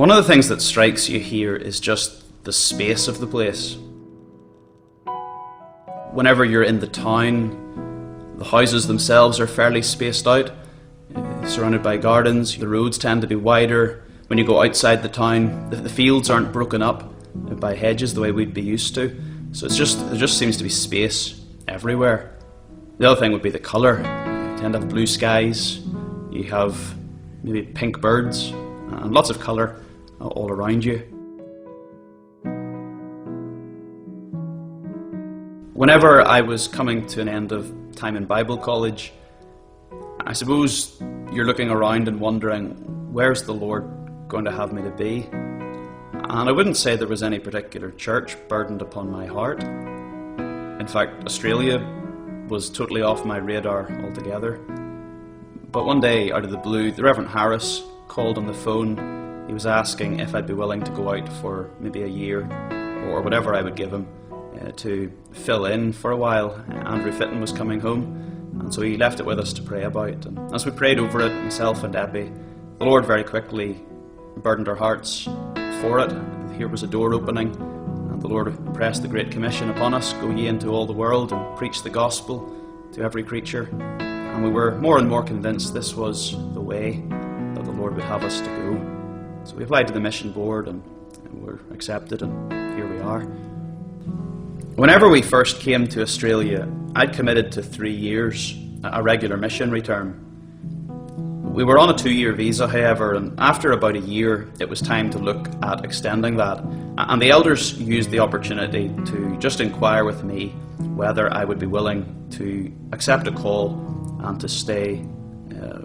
One of the things that strikes you here is just the space of the place. Whenever you're in the town, the houses themselves are fairly spaced out, surrounded by gardens. The roads tend to be wider. When you go outside the town, the fields aren't broken up by hedges the way we'd be used to. So there just seems to be space everywhere. The other thing would be the colour. You tend to have blue skies, you have maybe pink birds, and lots of colour all around you. Whenever I was coming to an end of time in Bible college, I suppose you're looking around and wondering, where's the Lord going to have me to be? And I wouldn't say there was any particular church burdened upon my heart. In fact, Australia was totally off my radar altogether. But one day, out of the blue, the Reverend Harris called on the phone. He was asking if I'd be willing to go out for maybe a year, or whatever I would give him, to fill in for a while. Andrew Fitton was coming home, and so he left it with us to pray about. And as we prayed over it, myself and Debbie, the Lord very quickly burdened our hearts for it. Here was a door opening, and the Lord pressed the Great Commission upon us: go ye into all the world and preach the gospel to every creature. And we were more and more convinced this was the way that the Lord would have us to go. So we applied to the mission board and were accepted, and here we are. Whenever we first came to Australia, I'd committed to 3 years, a regular missionary term. We were on a 2-year visa, however, and after about a year, it was time to look at extending that. And the elders used the opportunity to just inquire with me whether I would be willing to accept a call and to stay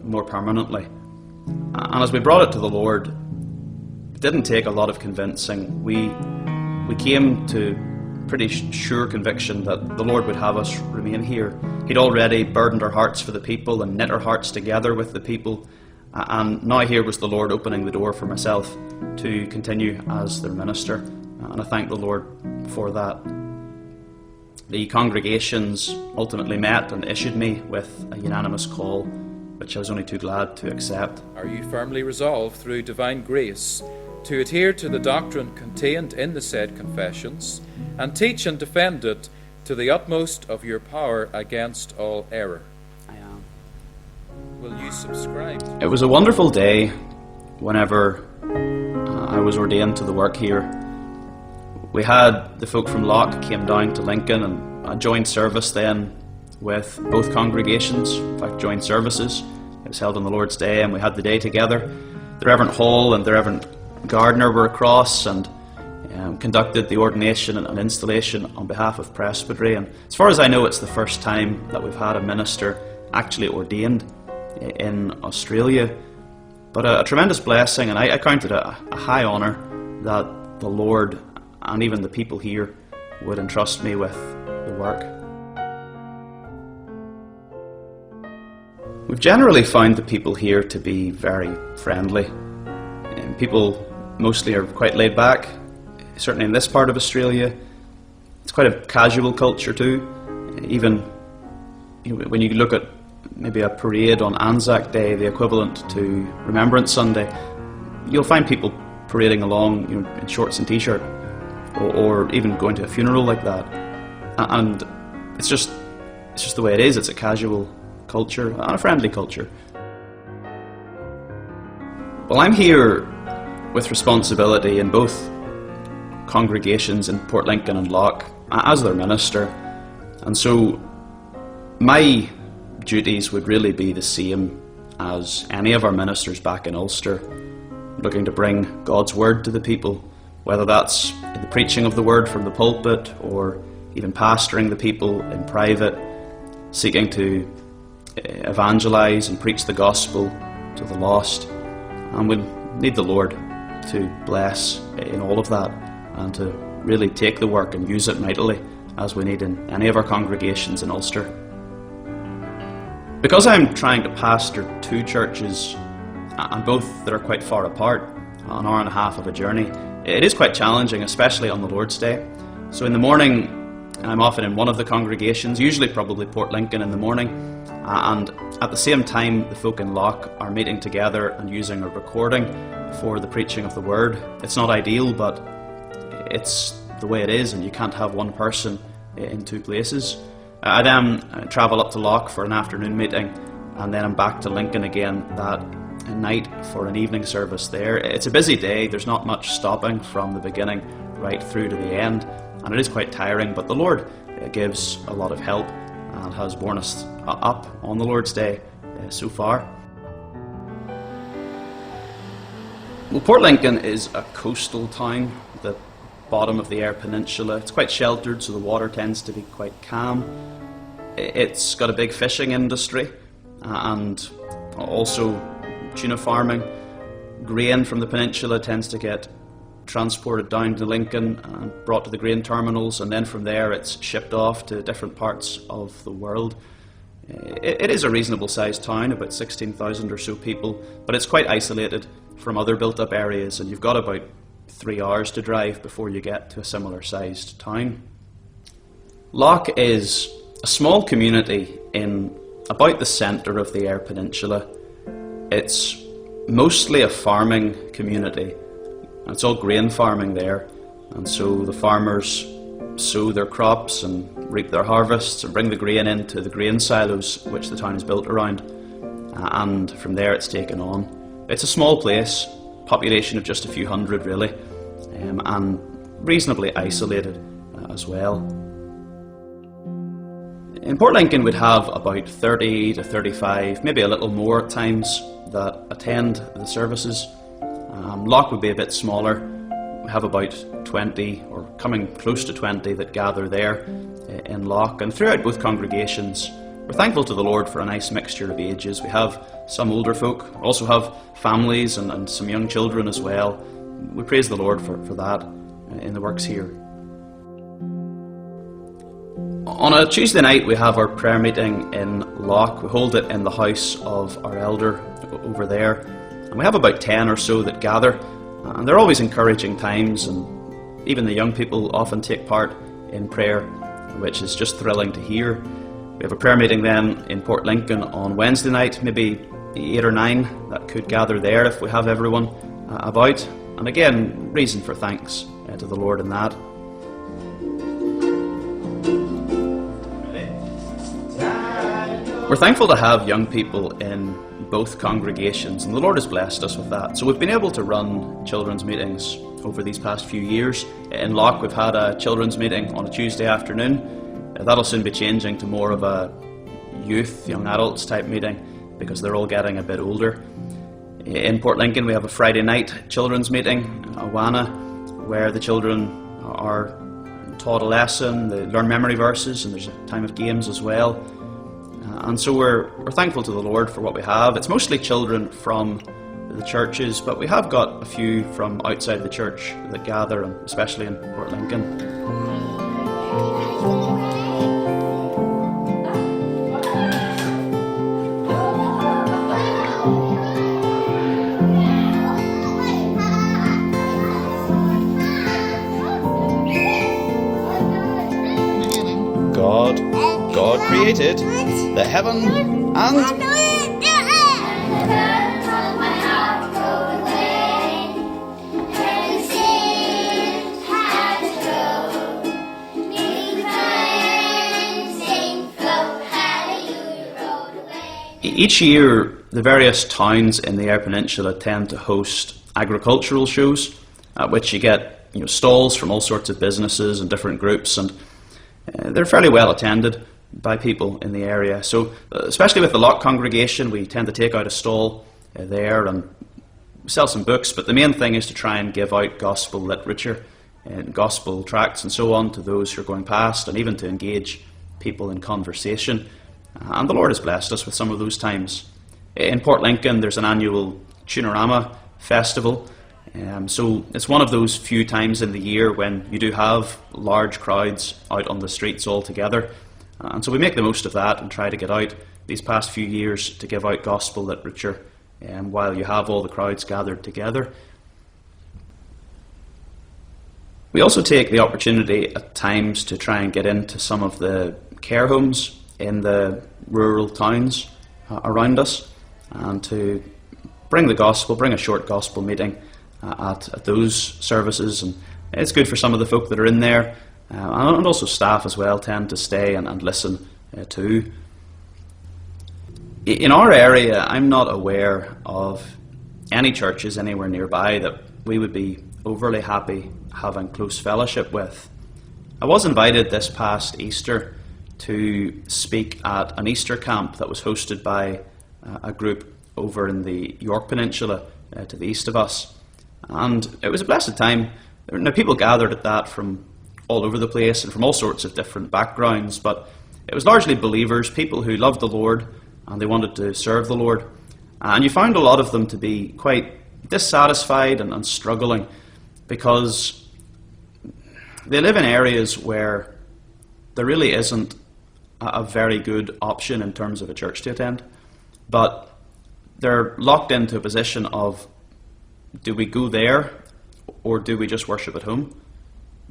more permanently. And as we brought it to the Lord, it didn't take a lot of convincing. We came to pretty sure conviction that the Lord would have us remain here. He'd already burdened our hearts for the people and knit our hearts together with the people, and now here was the Lord opening the door for myself to continue as their minister, and I thank the Lord for that. The congregations ultimately met and issued me with a unanimous call, which I was only too glad to accept. Are you firmly resolved through divine grace to adhere to the doctrine contained in the said confessions, and teach and defend it to the utmost of your power against all error? I am. Will you subscribe? It was a wonderful day whenever I was ordained to the work here. We had the folk from Loch came down to Lincoln, and I joined service then with both congregations. In fact, joined services. It was held on the Lord's Day, and we had the day together. The Reverend Hall and the Reverend Gardner were across and conducted the ordination and installation on behalf of Presbytery. And as far as I know, it's the first time that we've had a minister actually ordained in Australia. But a tremendous blessing, and I count it a high honour that the Lord and even the people here would entrust me with the work. We've generally found the people here to be very friendly. People mostly are quite laid back. Certainly in this part of Australia, it's quite a casual culture too. Even when you look at maybe a parade on Anzac Day, the equivalent to Remembrance Sunday, you'll find people parading along, in shorts and t-shirt, or even going to a funeral like that. And it's just the way it is. It's a casual culture and a friendly culture. Well, I'm here with responsibility in both congregations in Port Lincoln and Loch as their minister, and so my duties would really be the same as any of our ministers back in Ulster, looking to bring God's word to the people, whether that's in the preaching of the word from the pulpit or even pastoring the people in private, seeking to evangelize and preach the gospel to the lost. And we'll need the Lord to bless in all of that and to really take the work and use it mightily as we need in any of our congregations in Ulster. Because I'm trying to pastor 2 churches, and both that are quite far apart, an hour and a half of a journey, it is quite challenging, especially on the Lord's Day. So in the morning I'm often in one of the congregations, usually probably Port Lincoln in the morning, and at the same time the folk in Loch are meeting together and using a recording for the preaching of the Word. It's not ideal, but it's the way it is, and you can't have one person in two places. I then travel up to Loch for an afternoon meeting, and then I'm back to Lincoln again that night for an evening service there. It's a busy day, there's not much stopping from the beginning right through to the end, and it is quite tiring, but the Lord gives a lot of help and has borne us up on the Lord's Day so far. Well, Port Lincoln is a coastal town, the bottom of the Eyre Peninsula. It's quite sheltered, so the water tends to be quite calm. It's got a big fishing industry and also tuna farming. Grain from the peninsula tends to get transported down to Lincoln and brought to the grain terminals, and then from there it's shipped off to different parts of the world. It is a reasonable sized town, about 16,000 or so people, but it's quite isolated from other built up areas, and you've got about 3 hours to drive before you get to a similar sized town. Loch is a small community in about the centre of the Eyre Peninsula. It's mostly a farming community. It's all grain farming there, and so the farmers sow their crops and reap their harvests and bring the grain into the grain silos which the town is built around, and from there it's taken on. It's a small place, population of just a few hundred really, and reasonably isolated as well. In Port Lincoln we'd have about 30 to 35, maybe a little more at times, that attend the services. Loch would be a bit smaller. We have about 20, or coming close to 20, that gather there in Loch. And throughout both congregations, we're thankful to the Lord for a nice mixture of ages. We have some older folk, also have families and some young children as well. We praise the Lord for that in the works here. On a Tuesday night we have our prayer meeting in Loch. We hold it in the house of our elder over there. And we have about 10 or so that gather, and they're always encouraging times, and even the young people often take part in prayer, which is just thrilling to hear. We have a prayer meeting then in Port Lincoln on Wednesday night, maybe 8 or 9 that could gather there if we have everyone about. And again, reason for thanks to the Lord in that. We're thankful to have young people in both congregations, and the Lord has blessed us with that. So we've been able to run children's meetings over these past few years. In Loch we've had a children's meeting on a Tuesday afternoon. That'll soon be changing to more of a youth, young adults type meeting, because they're all getting a bit older. In Port Lincoln we have a Friday night children's meeting, Awana, where the children are taught a lesson, they learn memory verses, and there's a time of games as well. And so we're thankful to the Lord for what we have. It's mostly children from the churches, but we have got a few from outside the church that gather, and especially in Port Lincoln. God created the heaven and each year the various towns in the Eyre Peninsula tend to host agricultural shows at which you get stalls from all sorts of businesses and different groups, and they're fairly well attended by people in the area. So especially with the Loch congregation, we tend to take out a stall there and sell some books, but the main thing is to try and give out gospel literature and gospel tracts and so on to those who are going past, and even to engage people in conversation. And the Lord has blessed us with some of those times. In Port Lincoln there's an annual Tunerama festival, so it's one of those few times in the year when you do have large crowds out on the streets all together. And so we make the most of that and try to get out these past few years to give out gospel literature while you have all the crowds gathered together. We also take the opportunity at times to try and get into some of the care homes in the rural towns around us, and to bring the gospel, bring a short gospel meeting at those services. And it's good for some of the folk that are in there, and also staff as well tend to stay and listen too. In our area, I'm not aware of any churches anywhere nearby that we would be overly happy having close fellowship with. I was invited this past Easter to speak at an Easter camp that was hosted by a group over in the York Peninsula to the east of us. And it was a blessed time. Now, people gathered at that from all over the place and from all sorts of different backgrounds, but it was largely believers, people who loved the Lord and they wanted to serve the Lord. And you found a lot of them to be quite dissatisfied and struggling, because they live in areas where there really isn't a very good option in terms of a church to attend. But they're locked into a position of, do we go there or do we just worship at home?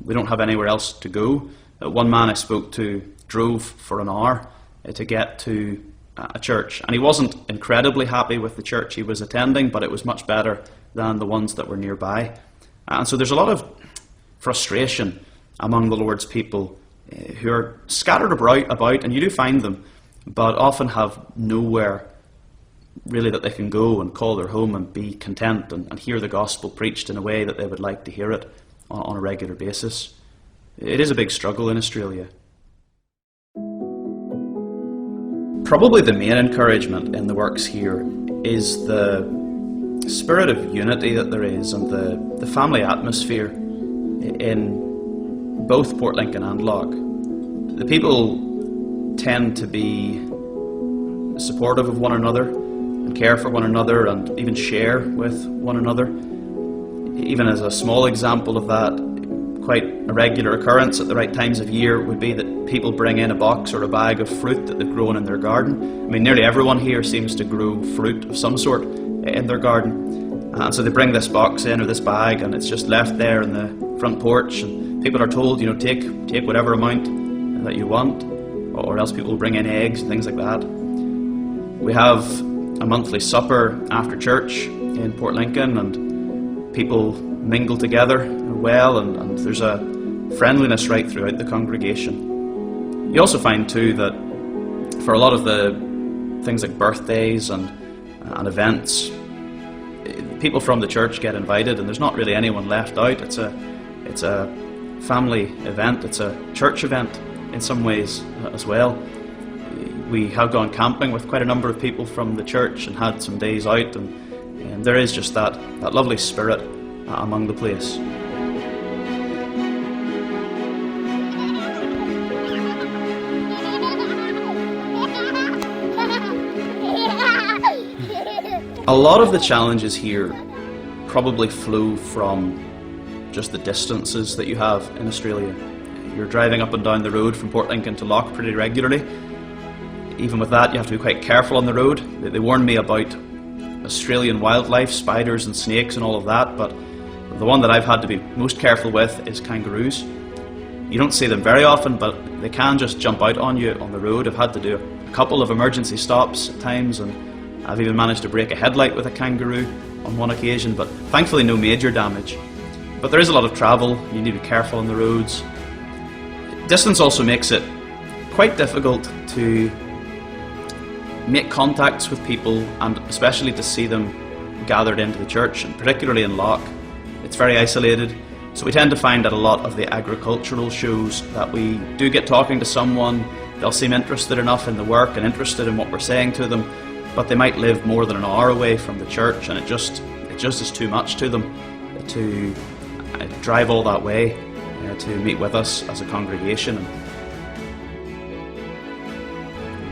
We don't have anywhere else to go. One man I spoke to drove for an hour to get to a church, and he wasn't incredibly happy with the church he was attending, but it was much better than the ones that were nearby. And so there's a lot of frustration among the Lord's people who are scattered about, and you do find them, but often have nowhere really that they can go and call their home and be content and hear the gospel preached in a way that they would like to hear it on a regular basis. It is a big struggle in Australia. Probably the main encouragement in the works here is the spirit of unity that there is, and the family atmosphere in both Port Lincoln and Loch. The people tend to be supportive of one another and care for one another and even share with one another. Even as a small example of that, quite a regular occurrence at the right times of year would be that people bring in a box or a bag of fruit that they've grown in their garden. I mean, nearly everyone here seems to grow fruit of some sort in their garden. And so they bring this box in or this bag, and it's just left there in the front porch, and people are told, take whatever amount that you want, or else people will bring in eggs and things like that. We have a monthly supper after church in Port Lincoln, and people mingle together well, and there's a friendliness right throughout the congregation. You also find too that for a lot of the things like birthdays and events, people from the church get invited, and there's not really anyone left out. It's a family event, it's a church event in some ways as well. We have gone camping with quite a number of people from the church and had some days out, and there is just that lovely spirit among the place. A lot of the challenges here probably flow from just the distances that you have in Australia. You're driving up and down the road from Port Lincoln to Loch pretty regularly. Even with that, you have to be quite careful on the road. They warn me about Australian wildlife, spiders and snakes and all of that, but the one that I've had to be most careful with is kangaroos. You don't see them very often, but they can just jump out on you on the road. I've had to do a couple of emergency stops at times, and I've even managed to break a headlight with a kangaroo on one occasion, but thankfully no major damage. But there is a lot of travel, you need to be careful on the roads. Distance also makes it quite difficult to make contacts with people, and especially to see them gathered into the church, and particularly in Loch. It's very isolated, so we tend to find at a lot of the agricultural shows that we do get talking to someone. They'll seem interested enough in the work and interested in what we're saying to them, but they might live more than an hour away from the church, and it just is too much to them to drive all that way to meet with us as a congregation.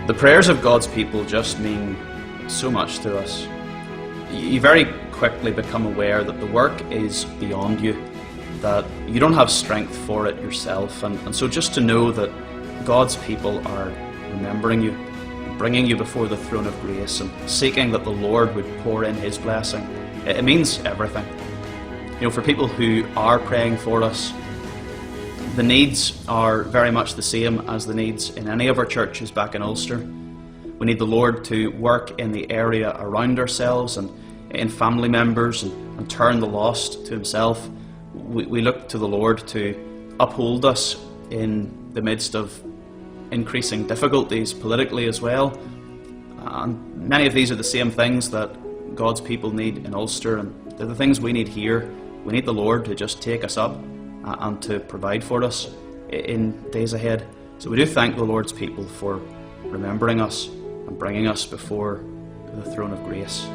The prayers of God's people just mean so much to us. You very quickly become aware that the work is beyond you, that you don't have strength for it yourself, and so just to know that God's people are remembering you, bringing you before the throne of grace, and seeking that the Lord would pour in His blessing, it means everything. For people who are praying for us, The needs are very much the same as the needs in any of our churches back in Ulster. We need the Lord to work in the area around ourselves and in family members and turn the lost to Himself. We look to the Lord to uphold us in the midst of increasing difficulties politically as well. And many of these are the same things that God's people need in Ulster, and they're the things we need here. We need the Lord to just take us up and to provide for us in days ahead. So we do thank the Lord's people for remembering us and bringing us before the throne of grace.